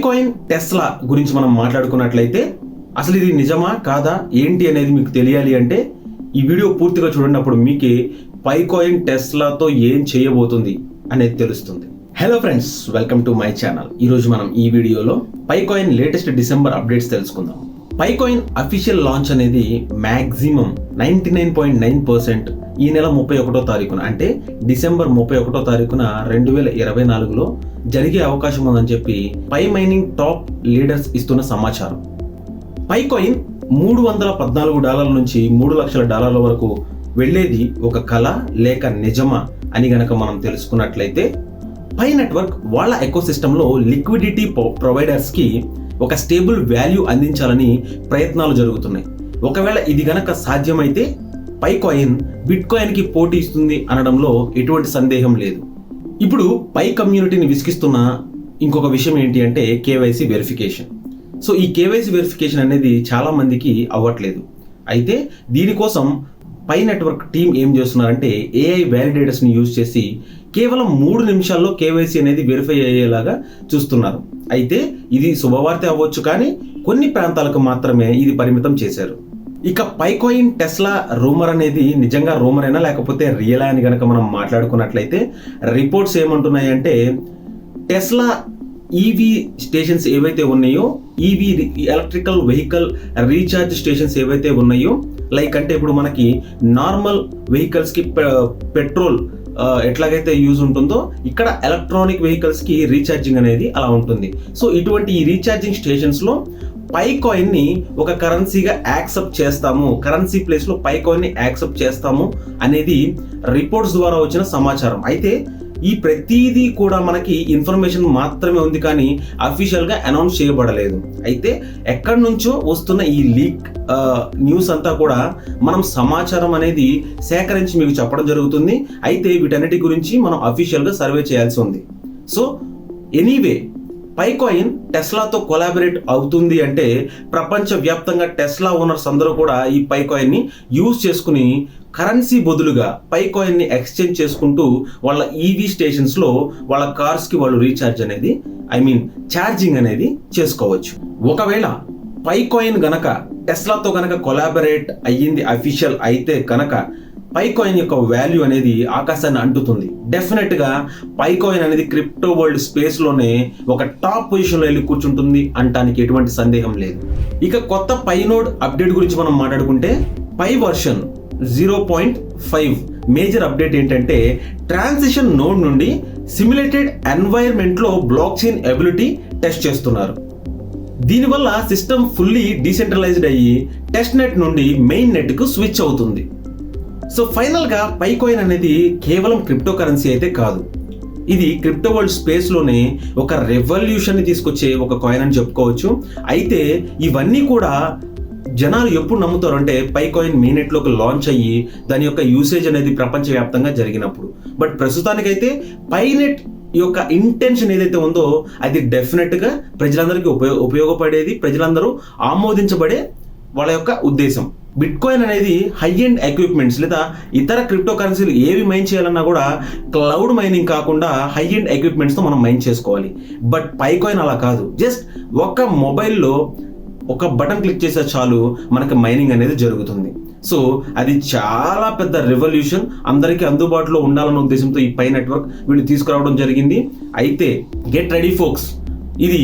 పైకాయిన్ Tesla గురించి మనం మాట్లాడుకున్నట్లయితే అసలు ఇది నిజమా కాదా ఏంటి అనేది మీకు తెలియాలి అంటే ఈ వీడియో పూర్తిగా చూడండి. అప్పుడు మీకే పైకాయిన్ టెస్లాతో ఏం చేయబోతుంది అనేది తెలుస్తుంది. Hello friends, welcome to my channel. ఈరోజు మనం ఈ వీడియోలో పైకాయిన్ లేటెస్ట్ డిసెంబర్ అప్డేట్స్ తెలుసుకుందాం. పైకాయిన్ అఫీషియల్ లాంచ్ అనేది మ్యాక్సిమం 99.9% ఈ నెల 31వ తారీఖున అంటే డిసెంబర్ 31వ తారీఖున 2024లో జరిగే అవకాశం ఉందని చెప్పి పై మైనింగ్ టాప్ లీడర్స్ ఇస్తున్న సమాచారం. పైకాయిన్ $314 నుంచి $3 లక్షల వరకు వెళ్ళేది ఒక కళ లేక నిజమా అని గనక మనం తెలుసుకున్నట్లయితే పై నెట్వర్క్ వాళ్ళ ఎకోసిస్టంలో లిక్విడిటీ ప్రొవైడర్స్కి ఒక స్టేబుల్ వాల్యూ అందించాలని ప్రయత్నాలు జరుగుతున్నాయి. ఒకవేళ ఇది గనక సాధ్యమైతే పైకాయిన్ బిట్కాయిన్కి పోటీ ఇస్తుంది అనడంలో ఎటువంటి సందేహం లేదు. ఇప్పుడు పై కమ్యూనిటీని విసిగిస్తున్న ఇంకొక విషయం ఏంటి అంటే కేవైసీ వెరిఫికేషన్. సో ఈ కేవైసీ వెరిఫికేషన్ అనేది చాలా మందికి అవ్వట్లేదు. అయితే దీనికోసం పై నెట్వర్క్ టీం ఏం చేస్తున్నారంటే ఏఐ వ్యాలిడేటర్స్ని యూజ్ చేసి కేవలం 3 నిమిషాల్లో కేవైసీ అనేది వెరిఫై అయ్యేలాగా చూస్తున్నారు. అయితే ఇది శుభవార్త అవ్వచ్చు, కానీ కొన్ని ప్రాంతాలకు మాత్రమే ఇది పరిమితం చేశారు. ఇక పైకాయిన్ టెస్లా రూమర్ అనేది నిజంగా రూమరేనా లేకపోతే రియల్ అని కనుక మనం మాట్లాడుకున్నట్లయితే రిపోర్ట్స్ ఏమంటున్నాయంటే టెస్లా ఈవీ స్టేషన్స్ ఏవైతే ఉన్నాయో, EV electrical vehicle recharge stations ఏవైతే ఉన్నాయో, లైక్ అంటే ఇప్పుడు మనకి నార్మల్ వెహికల్స్కి పెట్రోల్ ఎట్లాగైతే యూజ్ ఉంటుందో ఇక్కడ ఎలక్ట్రానిక్ వెహికల్స్కి రీఛార్జింగ్ అనేది అలా ఉంటుంది. సో ఇటువంటి ఈ రీఛార్జింగ్ స్టేషన్స్లో పైకాయిన్ని ఒక కరెన్సీగా యాక్సెప్ట్ చేస్తాము, కరెన్సీ ప్లేస్లో పైకాయిన్ని యాక్సెప్ట్ చేస్తాము అనేది రిపోర్ట్స్ ద్వారా వచ్చిన సమాచారం. అయితే ఈ ప్రతిదీ కూడా మనకి ఇన్ఫర్మేషన్ మాత్రమే ఉంది, కానీ అఫీషియల్గా అనౌన్స్ చేయబడలేదు. అయితే ఎక్కడి నుంచో వస్తున్న ఈ లీక్ న్యూస్ అంతా కూడా మనం సమాచారం అనేది సేకరించి మీకు చెప్పడం జరుగుతుంది. అయితే వీటన్నిటి గురించి మనం అఫీషియల్గా సర్వే చేయాల్సి ఉంది. సో ఎనీవే పైకాయిన్ టెస్లాతో కొలాబరేట్ అవుతుంది అంటే ప్రపంచవ్యాప్తంగా టెస్లా ఓనర్స్ అందరూ కూడా ఈ పైకాయిన్ని యూజ్ చేసుకుని కరెన్సీ బదులుగా పైకాయిన్ని ఎక్స్చేంజ్ చేసుకుంటూ వాళ్ళ ఈవీ స్టేషన్స్లో వాళ్ళ కార్స్కి వాళ్ళు రీఛార్జ్ అనేది ఛార్జింగ్ అనేది చేసుకోవచ్చు. ఒకవేళ పైకాయిన్ గనక టెస్లాతో గనక కొలాబరేట్ అయ్యింది అఫీషియల్ అయితే కనుక పైకాయిన్ యొక్క వాల్యూ అనేది ఆకాశాన్ని అంటుతుంది. డెఫినెట్గా పైకాయిన్ అనేది క్రిప్టో వరల్డ్ స్పేస్లోనే ఒక టాప్ పొజిషన్లో వెళ్ళి కూర్చుంటుంది అంటానికి ఎటువంటి సందేహం లేదు. ఇక కొత్త పై నోడ్ అప్డేట్ గురించి మనం మాట్లాడుకుంటే పై వర్షన్ 0.5 మేజర్ అప్డేట్ ఏంటంటే ట్రాన్సిషన్ నోడ్ నుండి సిమ్యులేటెడ్ ఎన్వైర్మెంట్లో బ్లాక్ చైన్ ఎబిలిటీ టెస్ట్ చేస్తున్నారు. దీనివల్ల సిస్టమ్ ఫుల్లీ డీసెంట్రలైజ్డ్ అయ్యి టెస్ట్ నెట్ నుండి మెయిన్ నెట్కు స్విచ్ అవుతుంది. సో ఫైనల్గా పైకాయిన్ అనేది కేవలం క్రిప్టో కరెన్సీ అయితే కాదు, ఇది క్రిప్టో వరల్డ్ స్పేస్లోనే ఒక రెవల్యూషన్ని తీసుకొచ్చే ఒక కాయిన్ అని చెప్పుకోవచ్చు. అయితే ఇవన్నీ కూడా జనాలు ఎప్పుడు నమ్ముతారు అంటే పైకాయిన్ మెయిన్నెట్లోకి లాంచ్ అయ్యి దాని యొక్క యూసేజ్ అనేది ప్రపంచవ్యాప్తంగా జరిగినప్పుడు. బట్ ప్రస్తుతానికైతే పైనెట్ యొక్క ఇంటెన్షన్ ఏదైతే ఉందో అది డెఫినెట్గా ప్రజలందరికీ ఉపయోగపడేది, ప్రజలందరూ ఆమోదించబడే వాళ్ళ యొక్క ఉద్దేశం. బిట్కాయిన్ అనేది హై ఎండ్ ఎక్విప్మెంట్స్ లేదా ఇతర క్రిప్టో కరెన్సీలు ఏవి మైన్ చేయాలన్నా కూడా క్లౌడ్ మైనింగ్ కాకుండా హై ఎండ్ ఎక్విప్మెంట్స్తో మనం మైన్ చేసుకోవాలి. బట్ పైకాయిన్ అలా కాదు, జస్ట్ ఒక మొబైల్లో ఒక బటన్ క్లిక్ చేసే చాలు మనకి మైనింగ్ అనేది జరుగుతుంది. సో అది చాలా పెద్ద రెవల్యూషన్, అందరికీ అందుబాటులో ఉండాలన్న ఉద్దేశంతో ఈ పై నెట్వర్క్ వీళ్ళు తీసుకురావడం జరిగింది. అయితే గెట్ రెడీ ఫోక్స్, ఇది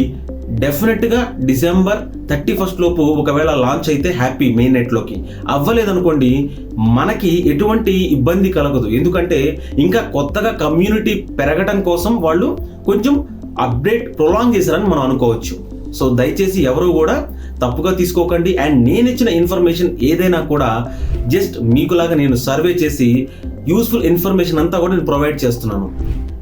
డెఫినెట్గా డిసెంబర్ 31 లోపు ఒకవేళ లాంచ్ అయితే హ్యాపీ. మెయిన్ నెట్లోకి అవ్వలేదనుకోండి మనకి ఎటువంటి ఇబ్బంది కలగదు, ఎందుకంటే ఇంకా కొత్తగా కమ్యూనిటీ పెరగడం కోసం వాళ్ళు కొంచెం అప్డేట్ ప్రొలాంగ్ చేశారని మనం అనుకోవచ్చు. సో దయచేసి ఎవరు కూడా తప్పుగా తీసుకోకండి. అండ్ నేను ఇచ్చిన ఇన్ఫర్మేషన్ ఏదైనా కూడా జస్ట్ మీకులాగా నేను సర్వే చేసి యూస్ఫుల్ ఇన్ఫర్మేషన్ అంతా కూడా నేను ప్రొవైడ్ చేస్తున్నాను.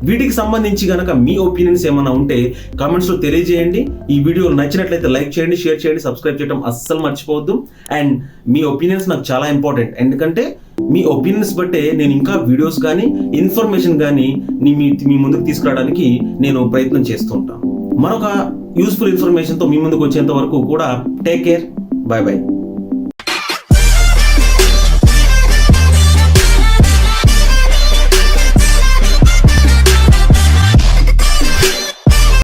వీటికి సంబంధించి కనుక మీ ఒపీనియన్స్ ఏమైనా ఉంటే కామెంట్స్లో తెలియజేయండి. ఈ వీడియో నచ్చినట్లయితే లైక్ చేయండి, షేర్ చేయండి, సబ్స్క్రైబ్ చేయడం అస్సలు మర్చిపోవద్దు. అండ్ మీ ఒపీనియన్స్ నాకు చాలా ఇంపార్టెంట్, ఎందుకంటే మీ ఒపీనియన్స్ బట్టే నేను ఇంకా వీడియోస్ కానీ ఇన్ఫర్మేషన్ కానీ మీ ముందుకు తీసుకురావడానికి నేను ప్రయత్నం చేస్తూ ఉంటాను. మరొక యూస్ఫుల్ ఇన్ఫర్మేషన్తో మీ ముందుకు వచ్చేంత వరకు కూడా టేక్ కేర్, బాయ్ బాయ్.